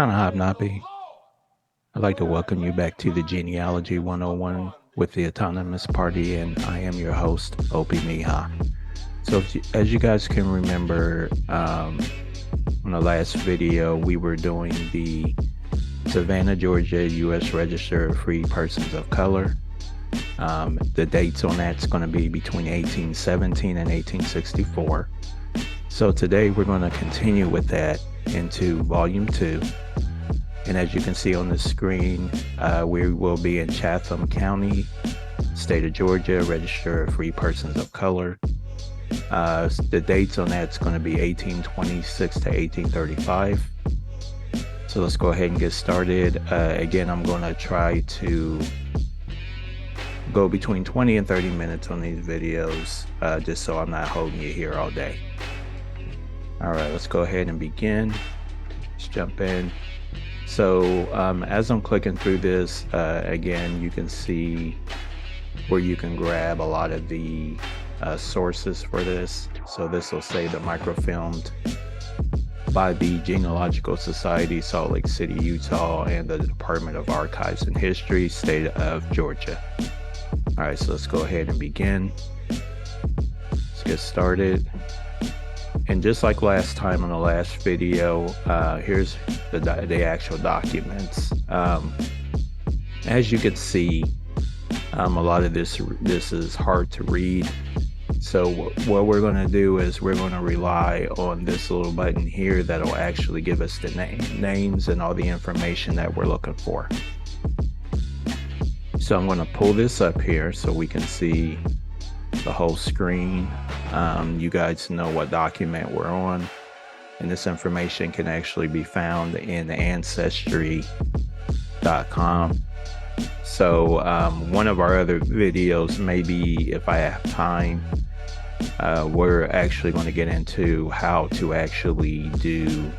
Kana Hobnobbie. I'd like to welcome you back to the Genealogy 101 with the Autonomous Party, and I am your host, Opemiha. So, as you guys can remember, on the last video, we were doing the Savannah Georgia U.S. Register of Free Persons of Color. The dates on that's going to be between 1817 and 1864. So today we're going to continue with that into Volume 2. And as you can see on the screen, we will be in Chatham County, State of Georgia, Register of Free Persons of Color. The dates on that's going to be 1826 to 1835. So let's go ahead and get started. Again, I'm going to try to go between 20 and 30 minutes on these videos, just so I'm not holding you here all day. All right, let's go ahead and begin. Let's jump in. So as I'm clicking through this, again, you can see where you can grab a lot of the sources for this. So this will say the microfilmed by the Genealogical Society, Salt Lake City, Utah, and the Department of Archives and History, State of Georgia. All right, so let's go ahead and begin. Let's get started. And just like last time on the last video, here's the actual documents. As you can see, a lot of this is hard to read. So what we're going to do is we're going to rely on this little button here that'll actually give us the names and all the information that we're looking for. So I'm going to pull this up here so we can see the whole screen. You guys know what document we're on, and this information can actually be found in ancestry.com. So one of our other videos, maybe if I have time, we're actually going to get into how to actually do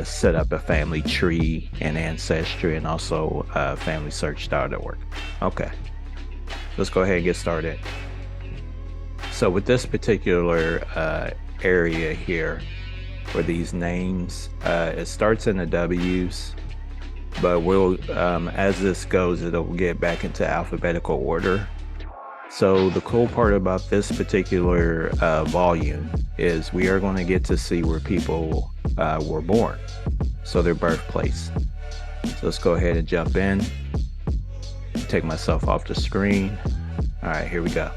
set up a family tree and ancestry, and also familysearch.org. Okay, let's go ahead and get started. So with this particular area here, for these names, it starts in the W's, but we'll as this goes, it'll get back into alphabetical order. So the cool part about this particular volume is we are going to get to see where people were born, so their birthplace. So let's go ahead and jump in. Take myself off the screen. All right, here we go.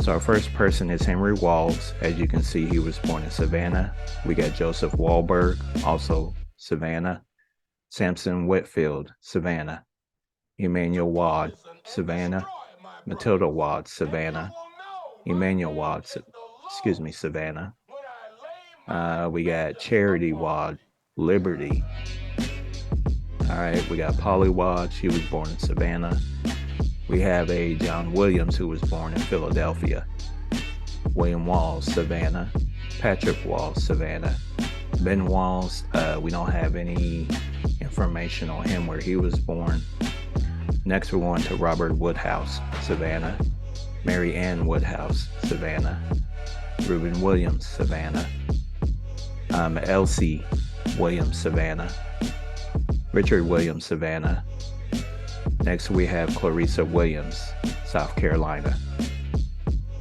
So our first person is Henry Walls. As you can see, he was born in Savannah. We got Joseph Wahlberg, also Savannah. Samson Whitfield, Savannah. Emmanuel Wad, Savannah. Matilda Wad, Savannah. Emmanuel Wad, Savannah. We got Charity Wad, Liberty. All right, we got Polly Wad. She was born in Savannah. We have a John Williams who was born in Philadelphia. William Walls, Savannah. Patrick Walls, Savannah. Ben Walls, we don't have any information on him where he was born. Next, we're going to Robert Woodhouse, Savannah. Mary Ann Woodhouse, Savannah. Reuben Williams, Savannah. Elsie Williams, Savannah. Richard Williams, Savannah. Next, we have Clarissa Williams, South Carolina.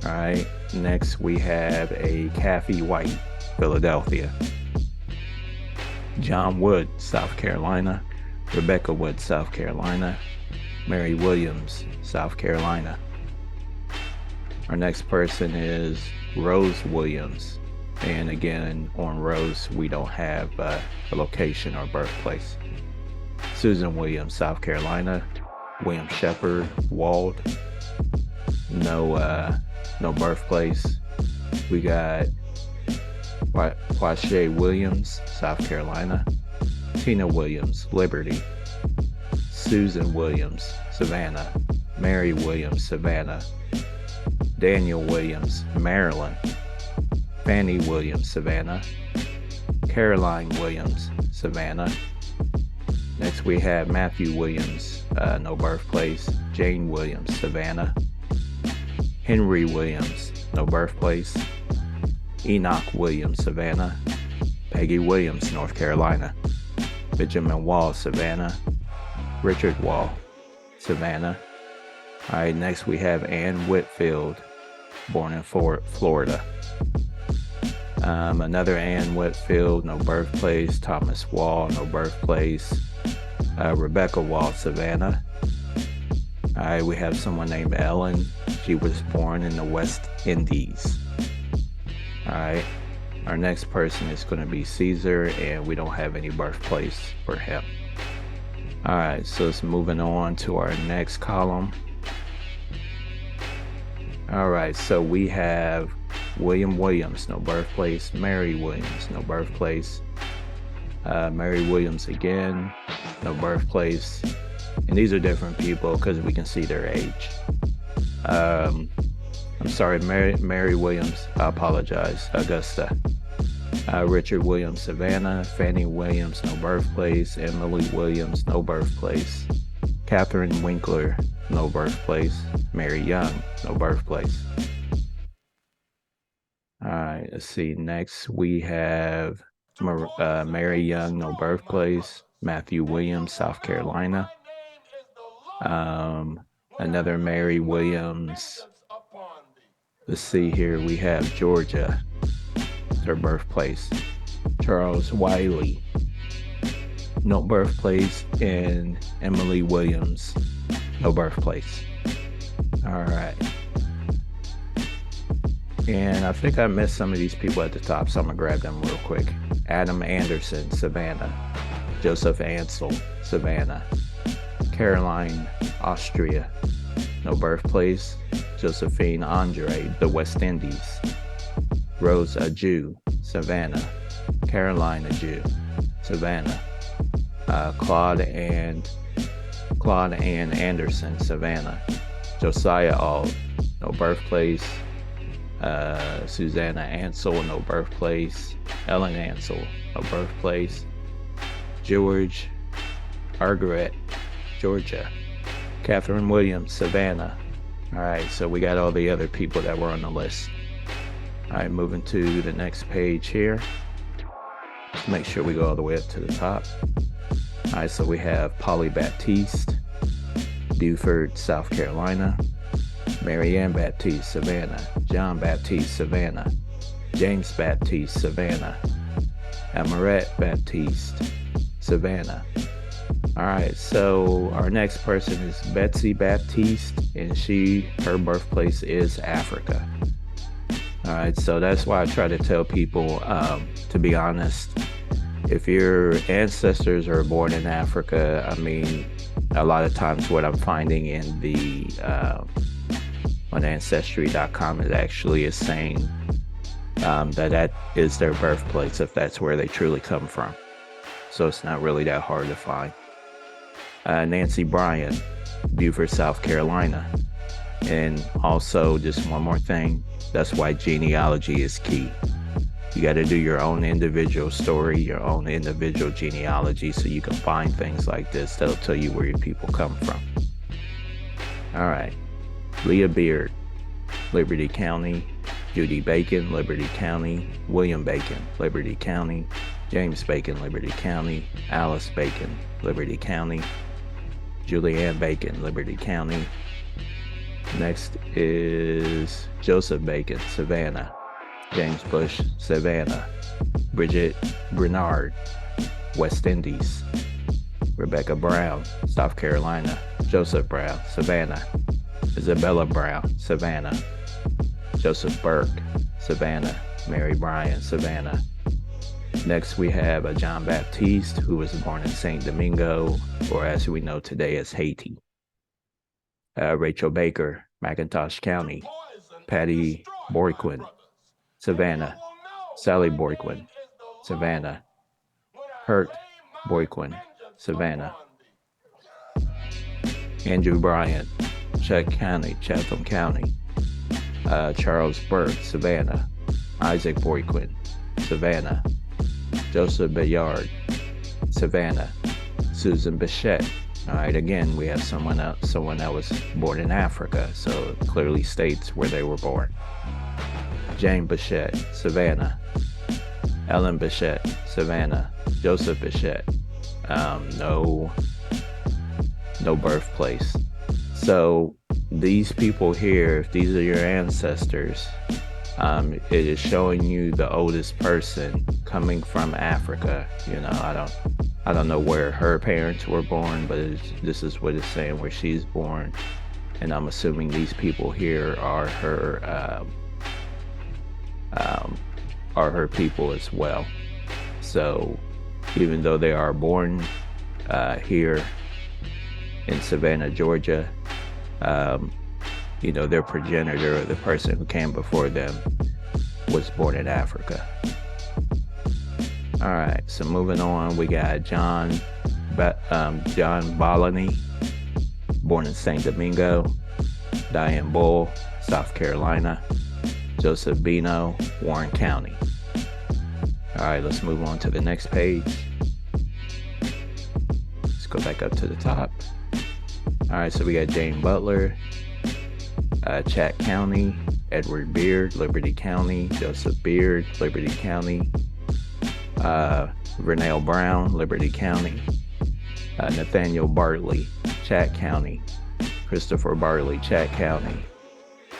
All right. Next, we have a Kathy White, Philadelphia. John Wood, South Carolina. Rebecca Wood, South Carolina. Mary Williams, South Carolina. Our next person is Rose Williams. And again, on Rose, we don't have a location or birthplace. Susan Williams, South Carolina. William Shepard, Wald. No birthplace. We got Quashay Williams, South Carolina. Tina Williams, Liberty. Susan Williams, Savannah. Mary Williams, Savannah. Daniel Williams, Maryland. Fannie Williams, Savannah. Caroline Williams, Savannah. Next, we have Matthew Williams, no birthplace. Jane Williams, Savannah. Henry Williams, no birthplace. Enoch Williams, Savannah. Peggy Williams, North Carolina. Benjamin Wall, Savannah. Richard Wall, Savannah. All right, next we have Ann Whitfield, born in Florida. Another Ann Whitfield, no birthplace. Thomas Wall, no birthplace. Rebecca Wall, Savannah. All right, we have someone named Ellen. She was born in the West Indies. All right, our next person is going to be Caesar, and we don't have any birthplace for him. All right, so it's moving on to our next column. All right, so we have William Williams, no birthplace. Mary Williams, no birthplace. Mary Williams again, no birthplace. And these are different people because we can see their age. I'm sorry, Mary Williams, I apologize, Augusta. Richard Williams, Savannah. Fannie Williams, no birthplace. Emily Williams, no birthplace. Catherine Winkler, no birthplace. Mary Young, no birthplace. All right, let's see. Next, we have Mary Young, no birthplace. Matthew Williams, South Carolina. Another Mary Williams. Let's see here. We have Georgia, her birthplace. Charles Wiley, no birthplace. And Emily Williams, no birthplace. All right. And I think I missed some of these people at the top, so I'm gonna grab them real quick. Adam Anderson, Savannah. Joseph Ansel, Savannah. Caroline, Austria, no birthplace. Josephine Andre, the West Indies. Rose Aju, Savannah. Caroline Aju, Savannah. Claude Ann Anderson, Savannah. Josiah Auld, no birthplace. Susanna Ansel, no birthplace. Ellen Ansel, no birthplace. George Margaret, Georgia. Catherine Williams, Savannah. All right, so we got all the other people that were on the list. All right, moving to the next page here. Let's make sure we go all the way up to the top. All right, so we have Polly Baptiste, Beaufort, South Carolina. Mary Ann Baptiste, Savannah. John Baptiste, Savannah. James Baptiste, Savannah. Amoret Baptiste, Savannah. All right, so our next person is Betsy Baptiste, and her birthplace is Africa. All right, so that's why I try to tell people, to be honest, if your ancestors are born in Africa, I mean, a lot of times what I'm finding in the on ancestry.com is actually saying that is their birthplace if that's where they truly come from. So it's not really that hard to find. Nancy Bryan, Beaufort, South Carolina. And also, just one more thing, that's why genealogy is key. You got to do your own individual story, your own individual genealogy, so you can find things like this that'll tell you where your people come from. All right. Leah Beard, Liberty County. Judy Bacon, Liberty County. William Bacon, Liberty County. James Bacon, Liberty County. Alice Bacon, Liberty County. Julianne Bacon, Liberty County. Next is Joseph Bacon, Savannah. James Bush, Savannah. Bridget Bernard, West Indies. Rebecca Brown, South Carolina. Joseph Brown, Savannah. Isabella Brown, Savannah. Joseph Burke, Savannah. Mary Bryan, Savannah. Next, we have a John Baptiste, who was born in St. Domingo, or as we know today as Haiti. Rachel Baker, McIntosh County. Patty Boyquin, Savannah. Sally Boyquin, Savannah. Hurt Boyquin, Savannah. Andrew Bryan, Chatham County. Charles Burke, Savannah. Isaac Boyquin, Savannah. Joseph Bayard, Savannah. Susan Bichette. All right, again, we have someone that was born in Africa, so it clearly states where they were born. Jane Bichette, Savannah. Ellen Bichette, Savannah. Joseph Bichette, No birthplace. So these people here, if these are your ancestors, it is showing you the oldest person coming from Africa. I don't know where her parents were born, but this is what it's saying where she's born, and I'm assuming these people here are her people as well. So even though they are born here in Savannah, Georgia, their progenitor, or the person who came before them, was born in Africa. All right, so moving on, we got John Bolany, born in St. Domingo. Diane Bull, South Carolina. Joseph Bino, Warren County. All right, let's move on to the next page. Let's go back up to the top. All right, so we got Jane Butler, Chat County. Edward Beard, Liberty County. Joseph Beard, Liberty County. Vernell Brown, Liberty County. Nathaniel Bartley, Chat County. Christopher Bartley, Chat County.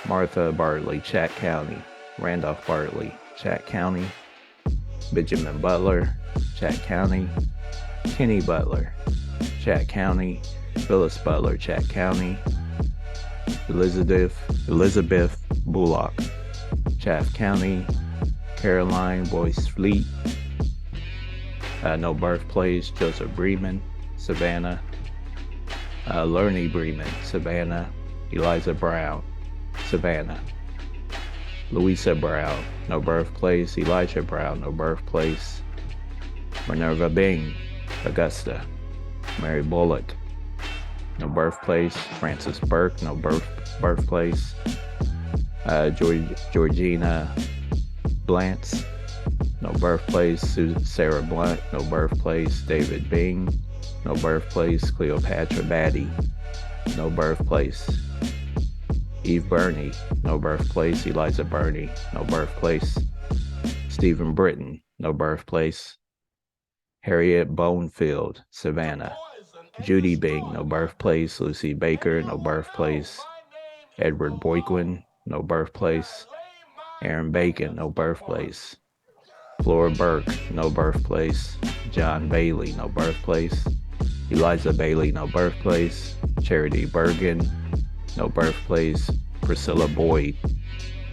Martha Bartley, Chat County. Randolph Bartley, Chat County. Benjamin Butler, Chat County. Kenny Butler, Chat County. Phyllis Butler, Chat County. Elizabeth Bullock, Chaff County. Caroline Boyce Fleet, no birthplace. Joseph Bremen, Savannah. Lerny Bremen, Savannah. Eliza Brown, Savannah. Louisa Brown, no birthplace. Elijah Brown, no birthplace. Minerva Bing, Augusta. Mary Bullock, no birthplace. Frances Burke, no birthplace. Georgina Blantz, no birthplace. Sarah Blunt, no birthplace. David Bing, no birthplace. Cleopatra Batty, no birthplace. Eve Burney, no birthplace. Eliza Burney, no birthplace. Stephen Britton, no birthplace. Harriet Bonefield, Savannah. Judy Bing, no birthplace. Lucy Baker, no birthplace. Edward Boyquin, no birthplace. Aaron Bacon, no birthplace. Flora Burke, no birthplace. John Bailey, no birthplace. Eliza Bailey, no birthplace. Charity Bergen, no birthplace. Priscilla Boyd,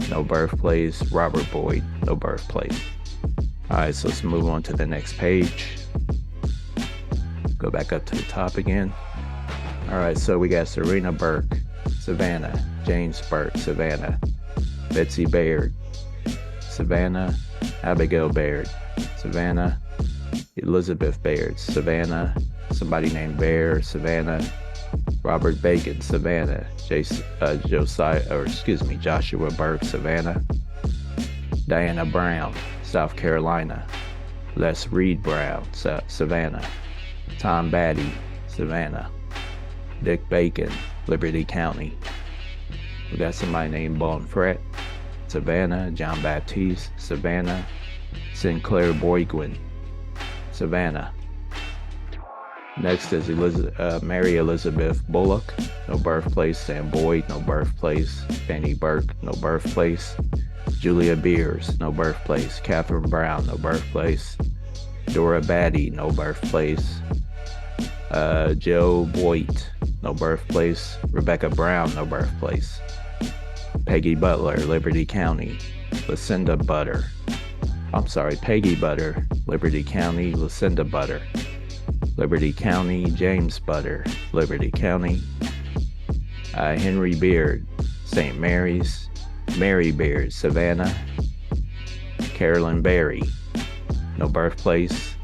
no birthplace. Robert Boyd, no birthplace. All right, so let's move on to the next page. Go back up to the top again. All right, so we got Serena Burke, Savannah. James Burke, Savannah. Betsy Baird, Savannah. Abigail Baird, Savannah. Elizabeth Baird, Savannah. Somebody named Bear, Savannah. Robert Bacon, Savannah. Joshua Burke, Savannah. Diana Brown, South Carolina. Les Reed Brown, Savannah. Tom Batty, Savannah. Dick Bacon, Liberty County. We got somebody named Bonfret, Savannah. John Baptiste, Savannah. Sinclair Boyquin, Savannah. Next is Mary Elizabeth Bullock, no birthplace. Sam Boyd, no birthplace. Fanny Burke, no birthplace. Julia Beers, no birthplace. Catherine Brown, no birthplace. Dora Batty, no birthplace. Joe Boyd, no birthplace. Rebecca Brown, no birthplace. Peggy Butler, Liberty County. Peggy Butter, Liberty County. Lucinda Butter, Liberty County. James Butter, Liberty County. Henry Beard, St. Mary's. Mary Beard, Savannah. Carolyn Berry, no birthplace.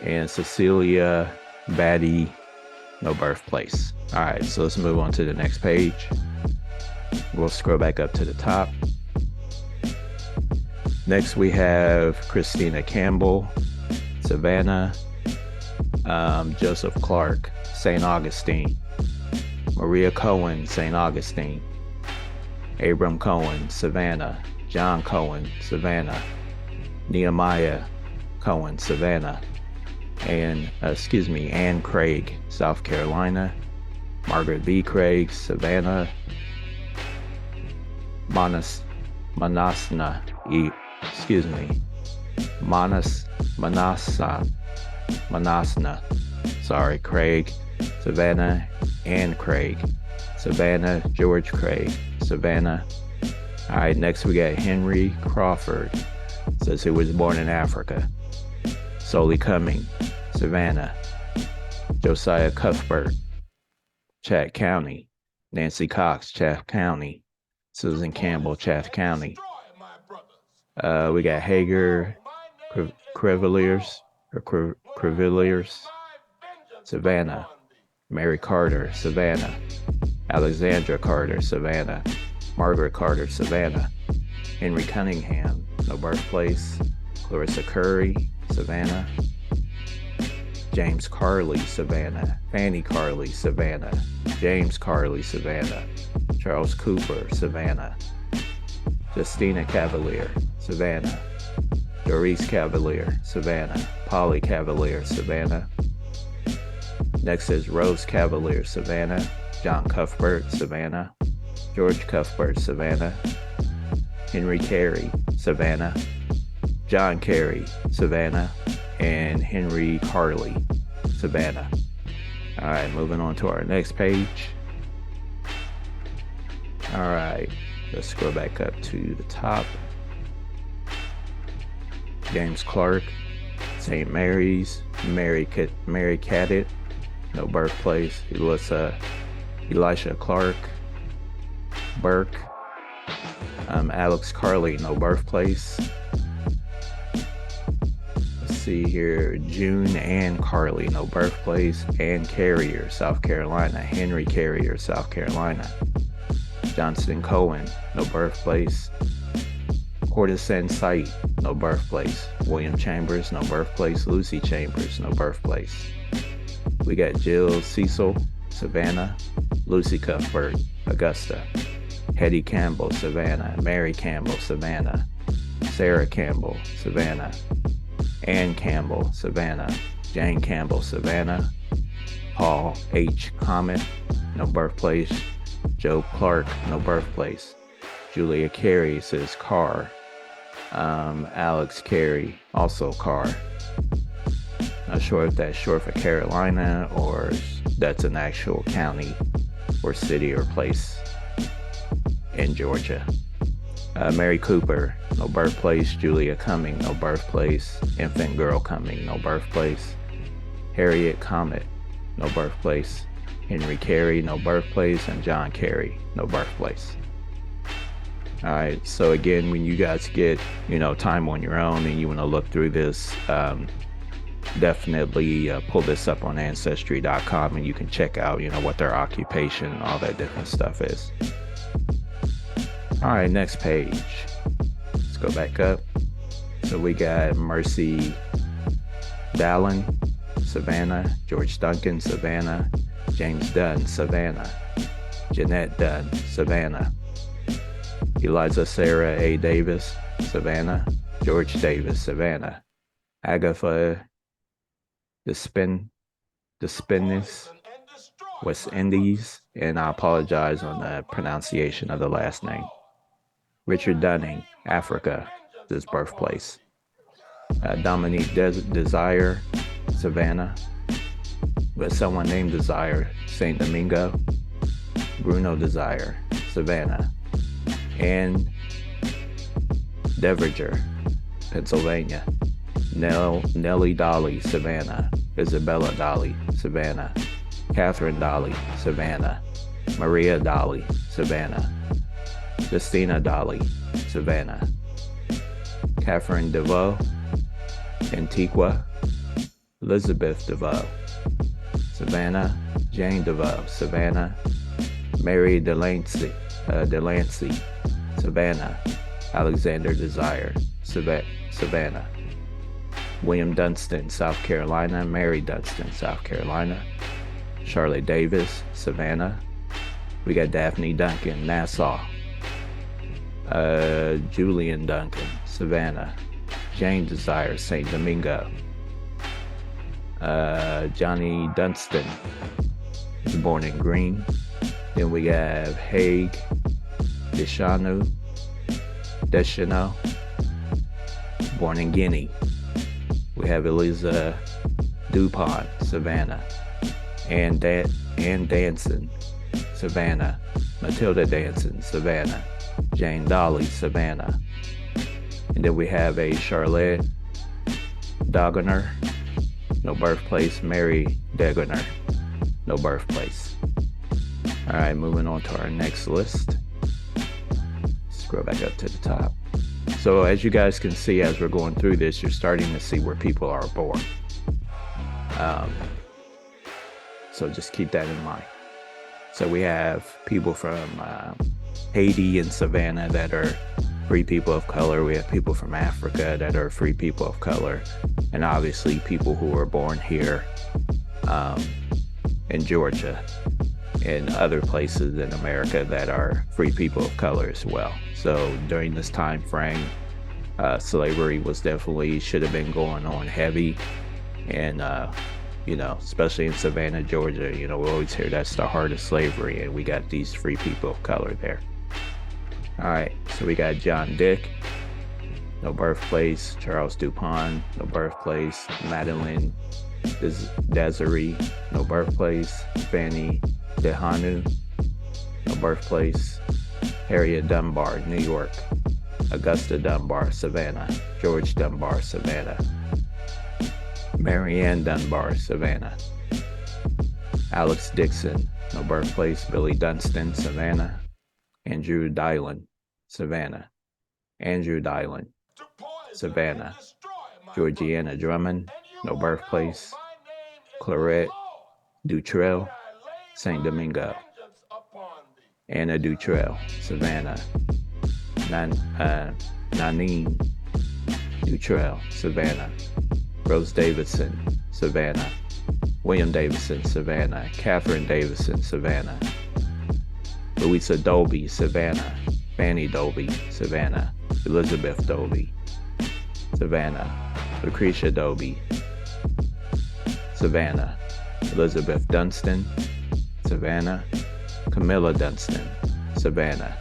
And Cecilia Batty, no birthplace. All right, so let's move on to the next page. We'll scroll back up to the top. Next, we have Christina Campbell, Savannah. Joseph Clark, St. Augustine. Maria Cohen, St. Augustine. Abram Cohen, Savannah. John Cohen, Savannah. Nehemiah Cohen, Savannah. Ann Craig, South Carolina. Margaret B. Craig, Savannah. Manasna, Craig, Savannah, Ann Craig, Savannah, George Craig, Savannah. All right, next we got Henry Crawford. Says he was born in Africa. Solely Cumming, Savannah. Josiah Cuthbert, Chat County. Nancy Cox, Chath County. Susan Campbell, Chath County. We got Hager Creveliers, Savannah. Mary Carter, Savannah. Alexandra Carter, Savannah. Margaret Carter, Savannah. Henry Cunningham, no birthplace. Clarissa Curry, Savannah. James Carley, Savannah. Fanny Carley, Savannah. James Carley, Savannah. Charles Cooper, Savannah. Justina Cavalier, Savannah. Doris Cavalier, Savannah. Polly Cavalier, Savannah. Next is Rose Cavalier, Savannah. John Cuthbert, Savannah. George Cuthbert, Savannah. Henry Carey, Savannah. John Carey, Savannah. And Henry Carley, Savannah. All right, moving on to our next page. All right, let's scroll back up to the top. James Clark, St. Mary's. Mary Cadett, no birthplace. Elisha Clark. Burke. Alex Carley, no birthplace. Let's see here. June Ann Carley, no birthplace. Ann Carrier, South Carolina. Henry Carrier, South Carolina. Johnston Cohen, no birthplace. Courtesan Sight, no birthplace. William Chambers, no birthplace. Lucy Chambers, no birthplace. We got Jill Cecil, Savannah. Lucy Cuthbert, Augusta. Hetty Campbell, Savannah. Mary Campbell, Savannah. Sarah Campbell, Savannah. Ann Campbell, Savannah. Jane Campbell, Savannah. Paul H. Comet, no birthplace. Joe Clark, no birthplace. Julia Carey says Carr. Alex Carey, also Carr. Not sure if that's short for Carolina or that's an actual county or city or place in Georgia. Mary Cooper, no birthplace. Julia Cumming, no birthplace. Infant Girl Cumming, no birthplace. Harriet Comet, no birthplace. Henry Carey, no birthplace. And John Carey, no birthplace. All right, so again, when you guys get, time on your own and you want to look through this, definitely pull this up on ancestry.com and you can check out, what their occupation, all that different stuff is. All right, next page. Let's go back up. So we got Mercy Dallin, Savannah. George Duncan, Savannah. James Dunn, Savannah. Jeanette Dunn, Savannah. Eliza Sarah A. Davis, Savannah. George Davis, Savannah. Agatha Despinis, West Indies, and I apologize on the pronunciation of the last name. Richard Dunning, Africa, his birthplace. Dominique Desire, Savannah. With someone named Desire, St. Domingo. Bruno Desire, Savannah. Ann Deverger, Pennsylvania. Nellie Dolly, Savannah. Isabella Dolly, Savannah. Catherine Dolly, Savannah. Maria Dolly, Savannah. Justina Dolly, Savannah. Catherine DeVoe, Antigua. Elizabeth DeVoe, Savannah. Jane DeVoe, Savannah. Mary Delancey, Savannah. Alexander Desire, Savannah. William Dunstan, South Carolina. Mary Dunstan, South Carolina. Charlotte Davis, Savannah. We got Daphne Duncan, Nassau. Julian Duncan, Savannah. Jane Desire, St. Domingo. Johnny Dunstan was born in Green. Then we have Haig Deschanel, born in Guinea. We have Eliza Dupont, Savannah. Ann Danson, Savannah. Matilda Danson, Savannah. Jane Dolly, Savannah. And then we have a Charlotte Dagener, no birthplace. Mary Dagener, no birthplace. All right, moving on to our next list. Scroll back up to the top. So as you guys can see, as we're going through this, you're starting to see where people are born. So just keep that in mind. So we have people from Haiti and Savannah that are free people of color. We have people from Africa that are free people of color. And obviously people who were born here in Georgia and other places in America that are free people of color as well. So during this time frame, slavery was definitely should have been going on heavy. And, especially in Savannah, Georgia, we always hear that's the heart of slavery, and we got these free people of color there. All right, so we got John Dick, no birthplace. Charles Dupont, no birthplace. Madeline Desiree, no birthplace. Fanny Dehanu, no birthplace. Harriet Dunbar, New York. Augusta Dunbar, Savannah. George Dunbar, Savannah. Marianne Dunbar, Savannah. Alex Dixon, no birthplace. Billy Dunstan, Savannah. Andrew Dylan, Savannah. Andrew Dylan, Savannah. Georgiana Drummond, no birthplace. Clarette Dutrell, St. Domingo. Anna Dutrell, Savannah. Nanine Dutrell, Savannah. Rose Davidson, Savannah. William Davidson, Savannah. Catherine Davidson, Savannah. Louisa Dolby, Savannah. Fanny Dolby, Savannah. Elizabeth Dolby, Savannah. Lucretia Dolby, Savannah. Elizabeth Dunstan, Savannah. Camilla Dunstan, Savannah.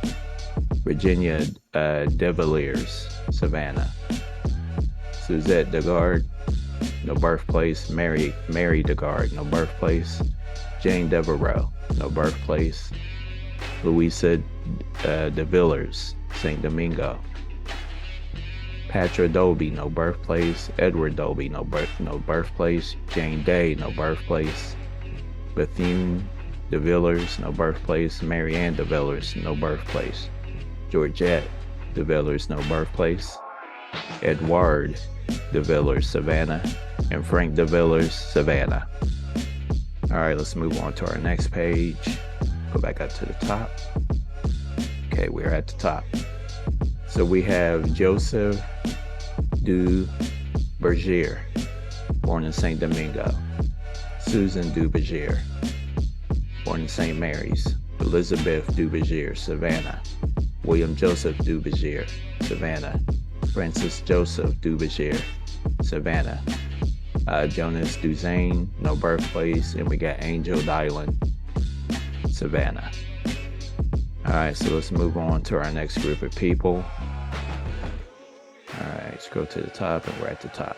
Virginia DeValiers, Savannah. Suzette Degard, no birthplace. Mary Degard, no birthplace. Jane Devereaux, no birthplace. Louisa de Villers, St. Domingo. Patra Dolby, no birthplace. Edward Dolby, no birthplace. Jane Day, no birthplace. Bethune de Villers, no birthplace. Marianne de Villers, no birthplace. Georgette de Villers, no birthplace. Edward de Villers, Savannah. And Frank de Villers, Savannah. All right, let's move on to our next page. Go back up to the top. Okay, we're at the top. So we have Joseph du Bergier, born in St. Domingo. Susan du Bergier, born in St. Mary's. Elizabeth du Bergier, Savannah. William Joseph du Bergier, Savannah. Francis Joseph du Bergier, Savannah. Jonas Duzane, no birthplace. And we got Angel Dylan, Savannah. All right, so let's move on to our next group of people. All right, scroll to the top, and we're at the top.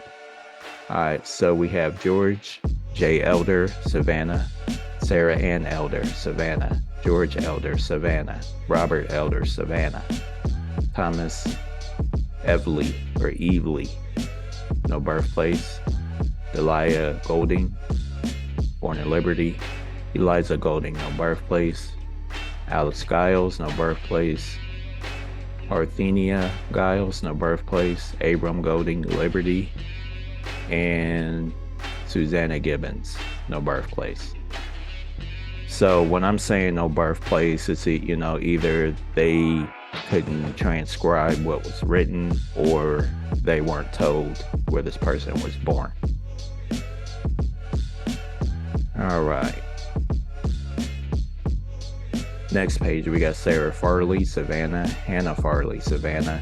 All right, so we have George J. Elder, Savannah. Sarah Ann Elder, Savannah. George Elder, Savannah. Robert Elder, Savannah. Thomas Evely, or Evely, no birthplace. Delia Golding, born in Liberty. Eliza Golding, no birthplace. Alex Giles, no birthplace. Parthenia Giles, no birthplace. Abram Golding, Liberty. And Susanna Gibbons, no birthplace. So when I'm saying no birthplace, it's either they couldn't transcribe what was written, or they weren't told where this person was born. All right. Next page, we got Sarah Farley, Savannah. Hannah Farley, Savannah.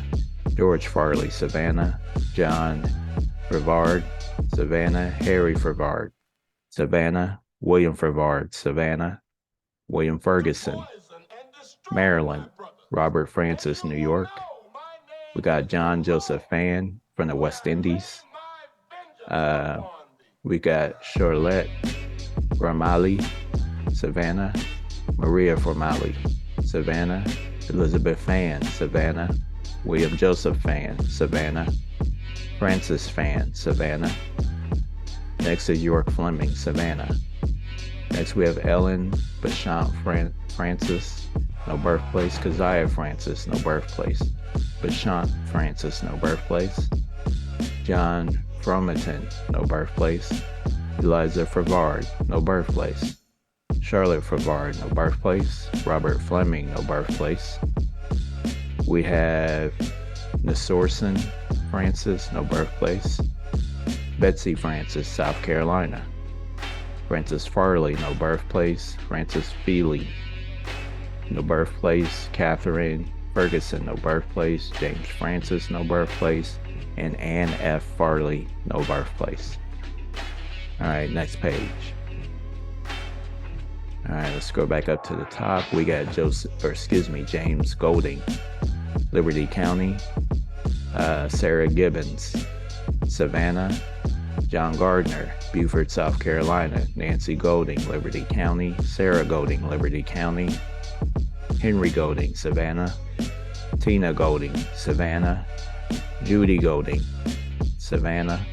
George Farley, Savannah. John Frevard, Savannah Harry Frevard, Savannah William Frevard, Savannah William Ferguson, Maryland Robert Francis, New York. We got John Joseph Fan from the West Indies. We got Charlotte Ramali, Savannah, Maria Formali, Savannah, Elizabeth Fan, Savannah, William Joseph Fan, Savannah, Francis Fan, Savannah. Next is York Fleming, Savannah. Next we have Ellen Bechant Francis, no birthplace. Keziah Francis, no birthplace. Bechant Francis, no birthplace. John Fromentin, no birthplace. Eliza Frevard, no birthplace. Charlotte Frevard, no birthplace. Robert Fleming, no birthplace. We have Nasorson Francis, no birthplace. Betsy Francis, South Carolina. Francis Farley, no birthplace. Francis Feely, no birthplace. Catherine Ferguson, no birthplace. James Francis, no birthplace. And Anne F. Farley, no birthplace. All right, next page. All right, let's go back up to the top. We got James Golding, Liberty County. Sarah Gibbons, Savannah. John Gardner, Beaufort, South Carolina. Nancy Golding, Liberty County. Sarah Golding, Liberty County. Henry Golding, Savannah. Tina Golding, Savannah. Judy Golding, Savannah.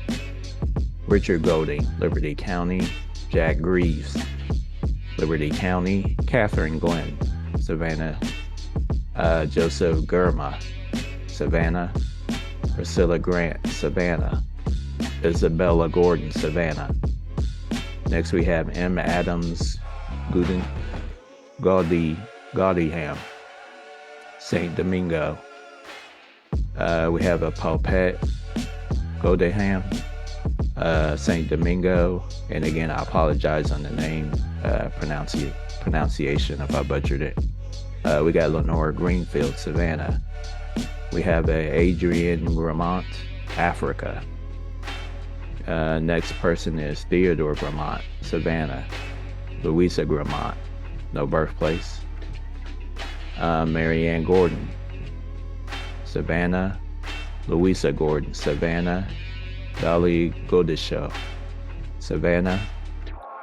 Richard Golding, Liberty County. Jack Greaves, Liberty County. Catherine Glenn, Savannah. Joseph Gurma, Savannah. Priscilla Grant, Savannah. Isabella Gordon, Savannah. Next we have M. Adams Gaudiham, St. Domingo. We have a Paulette Gaudiham, St. Domingo. And again, I apologize on the name pronunciation if I butchered it. We got Lenora Greenfield, Savannah. We have Adrian Gramont, Africa. Next person is Theodore Gramont, Savannah. Louisa Gramont, no birthplace. Marianne Gordon, Savannah. Louisa Gordon, Savannah. Dolly Godisho, Savannah.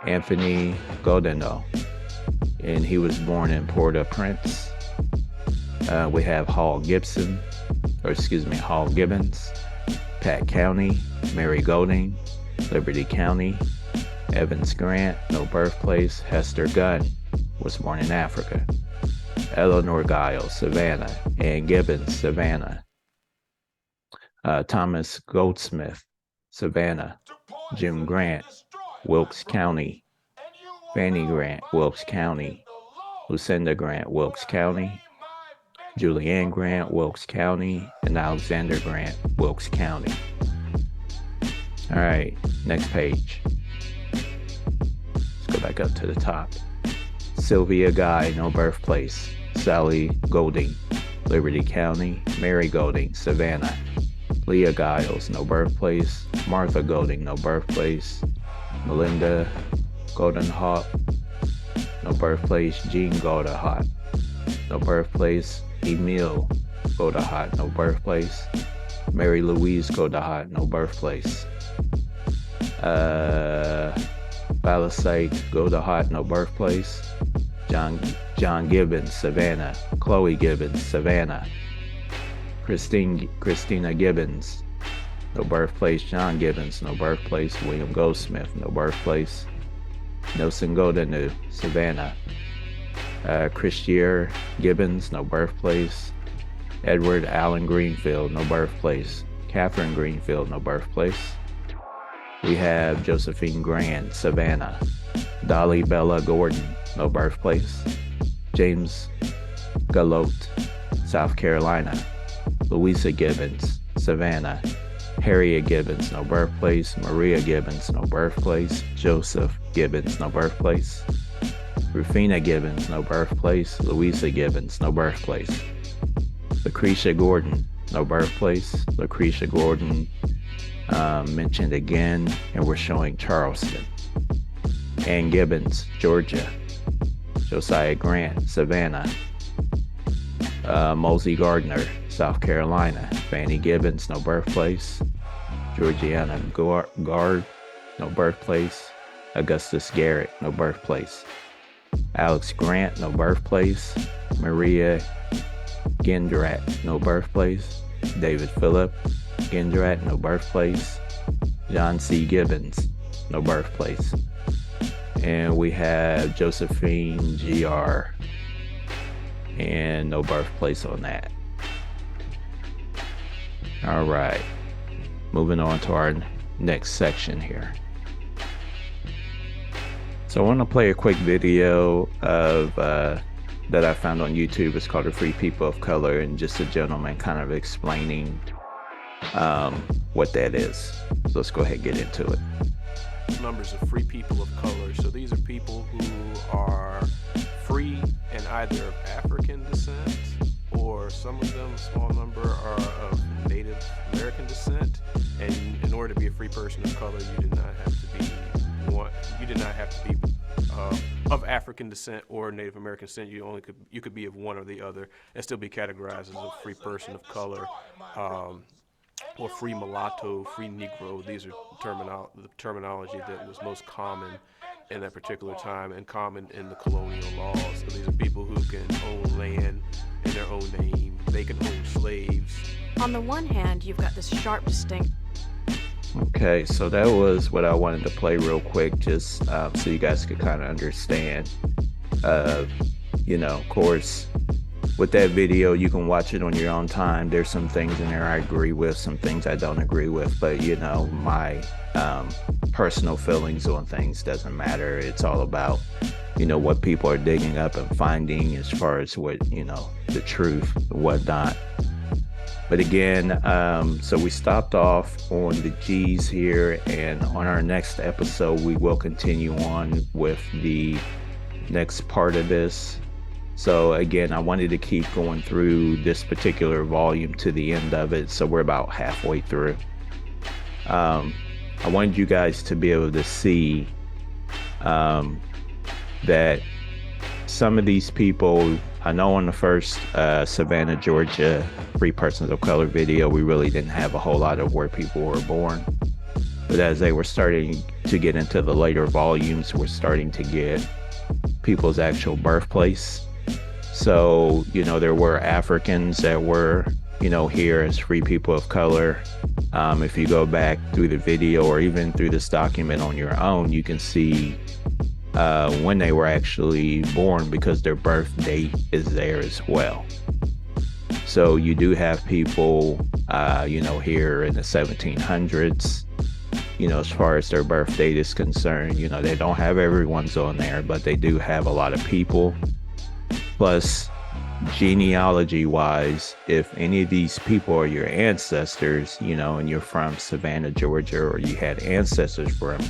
Anthony Godino, and he was born in Port-au-Prince. We have Hall Gibbons, Pat County. Mary Golding, Liberty County. Evans Grant, no birthplace. Hester Gunn was born in Africa. Eleanor Giles, Savannah. Ann Gibbons, Savannah. Thomas Goldsmith, Savannah. Jim Grant, Wilkes County. Fanny Grant, Wilkes County. Lucinda Grant, Wilkes County. Julianne Grant, Wilkes County. And Alexander Grant, Wilkes County. All right, next page. Let's go back up to the top. Sylvia Guy, no birthplace. Sally Golding, Liberty County. Mary Golding, Savannah. Leah Giles, no birthplace. Martha Golding, no birthplace. Melinda Goldenhawk, no birthplace. Jean Goldenhawk, no birthplace. Emil Goldenhawk, no birthplace. Mary Louise Goldenhawk, no birthplace. Balasite Goldenhawk, no birthplace. John Gibbons, Savannah. Chloe Gibbons, Savannah. Christina Gibbons, no birthplace. John Gibbons, no birthplace. William Goldsmith, no birthplace. Nelson Godinu, Savannah. Christier Gibbons, no birthplace. Edward Allen Greenfield, no birthplace. Catherine Greenfield, no birthplace. We have Josephine Grand, Savannah. Dolly Bella Gordon, no birthplace. James Galote, South Carolina. Louisa Gibbons, Savannah. Harriet Gibbons, no birthplace. Maria Gibbons, no birthplace. Joseph Gibbons, no birthplace. Rufina Gibbons, no birthplace. Louisa Gibbons, no birthplace. Lucretia Gordon, no birthplace. Lucretia Gordon mentioned again, and we're showing Charleston. Ann Gibbons, Georgia. Josiah Grant, Savannah. Mosey Gardner, South Carolina. Fanny Gibbons, no birthplace. Georgiana Gard, no birthplace. Augustus Garrett, no birthplace. Alex Grant, no birthplace. Maria Gendrat, no birthplace. David Phillip Gendrat, no birthplace. John C. Gibbons, no birthplace. And we have Josephine G.R. and no birthplace on that. All right, moving on to our next section here. So I want to play a quick video of that I found on YouTube. It's called "The Free People of Color," and just a gentleman kind of explaining what that is. So let's go ahead and get into it. Numbers of free people of color. So these are people who are free and either of African descent, or some of them, a small number, are of Native American descent. And in order to be a free person of color, you did not have to be of African descent or Native American descent. You could be of one or the other and still be categorized as a free person of color, or free mulatto, free Negro. These are the terminology that was most common in that particular time and common in the colonial laws. So these are people who can own land in their own name. They can own slaves. On the one hand, you've got this sharp distinction. Okay, so that was what I wanted to play real quick, just so you guys could kind of understand. Of course, with that video, you can watch it on your own time. There's some things in there I agree with, some things I don't agree with, but my personal feelings on things doesn't matter. It's all about, what people are digging up and finding as far as what, the truth, whatnot. But again, so we stopped off on the G's here, and on our next episode, we will continue on with the next part of this. So again, I wanted to keep going through this particular volume to the end of it. So we're about halfway through. I wanted you guys to be able to see that some of these people, I know on the first Savannah, Georgia, Free Persons of Color video, we really didn't have a whole lot of where people were born. But as they were starting to get into the later volumes, we're starting to get people's actual birthplace. So, there were Africans that were, here as free people of color. If you go back through the video or even through this document on your own, you can see when they were actually born, because their birth date is there as well. So you do have people, here in the 1700s, as far as their birth date is concerned. They don't have everyone's on there, but they do have a lot of people. Plus, genealogy wise, if any of these people are your ancestors, and you're from Savannah, Georgia, or you had ancestors from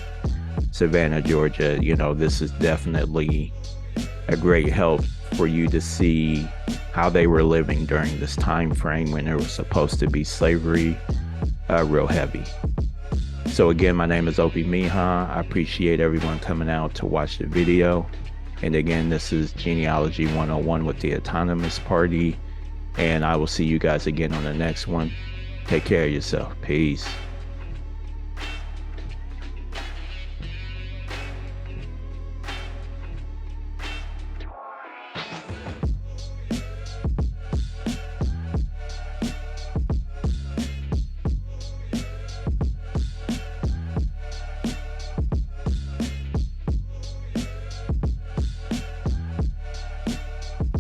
Savannah, Georgia, this is definitely a great help for you to see how they were living during this time frame when there was supposed to be slavery real heavy. So again, my name is Opemiha. I appreciate everyone coming out to watch the video. And again, this is Genealogy 101 with the Autonomous Party. And I will see you guys again on the next one. Take care of yourself. Peace.